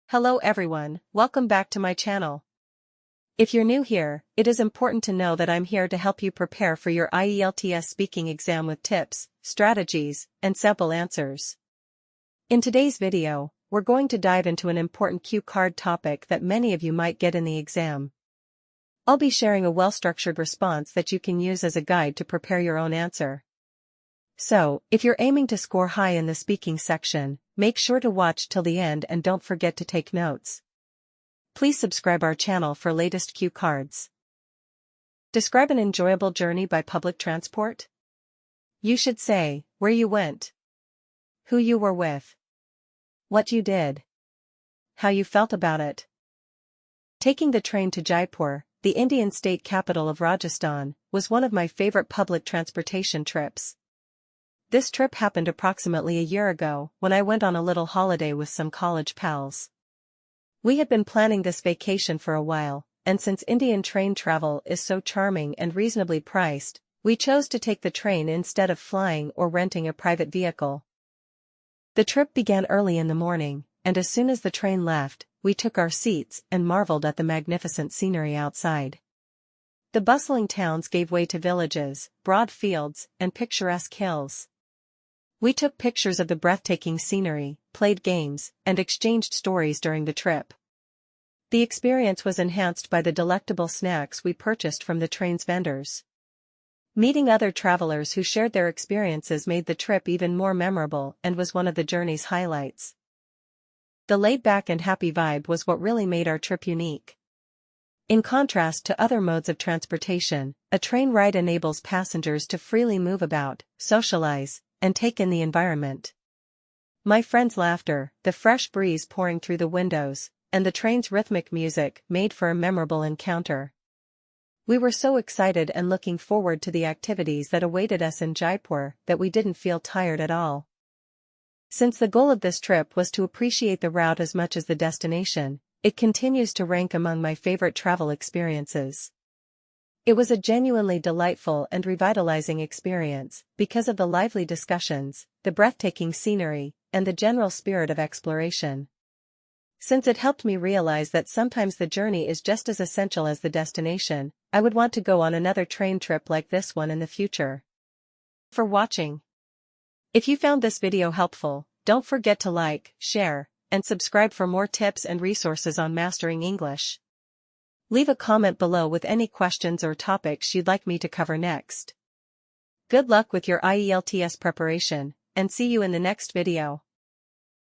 Hello everyone, welcome back to my channel. If you're new here, it is important to know that I'm here to help you prepare for your IELTS speaking exam with tips, strategies, and sample answers. In today's video, we're going to dive into an important cue card topic that many of you might get in the exam. I'll be sharing a well-structured response that you can use as a guide to prepare your own answer. So, if you're aiming to score high in the speaking section, make sure to watch till the end and don't forget to take notes. Please subscribe our channel for latest cue cards. Describe an enjoyable journey by public transport. You should say where you went, who you were with, what you did, how you felt about it. Taking the train to Jaipur, the Indian state capital of Rajasthan, was one of my favorite public transportation trips. This trip happened approximately a year ago when I went on a little holiday with some college pals. We had been planning this vacation for a while, and since Indian train travel is so charming and reasonably priced, we chose to take the train instead of flying or renting a private vehicle. The trip began early in the morning, and as soon as the train left, we took our seats and marveled at the magnificent scenery outside. The bustling towns gave way to villages, broad fields, and picturesque hills. We took pictures of the breathtaking scenery, played games, and exchanged stories during the trip. The experience was enhanced by the delectable snacks we purchased from the train's vendors. Meeting other travelers who shared their experiences made the trip even more memorable and was one of the journey's highlights. The laid-back and happy vibe was what really made our trip unique. In contrast to other modes of transportation, a train ride enables passengers to freely move about, socialize, and take in the environment. My friends' laughter, the fresh breeze pouring through the windows, and the train's rhythmic music made for a memorable encounter. We were so excited and looking forward to the activities that awaited us in Jaipur that we didn't feel tired at all. Since the goal of this trip was to appreciate the route as much as the destination, it continues to rank among my favorite travel experiences. It was a genuinely delightful and revitalizing experience because of the lively discussions, the breathtaking scenery, and the general spirit of exploration. Since it helped me realize that sometimes the journey is just as essential as the destination, I would want to go on another train trip like this one in the future. For watching. If you found this video helpful, don't forget to like, share, and subscribe for more tips and resources on mastering English. Leave a comment below with any questions or topics you'd like me to cover next. Good luck with your IELTS preparation, and see you in the next video.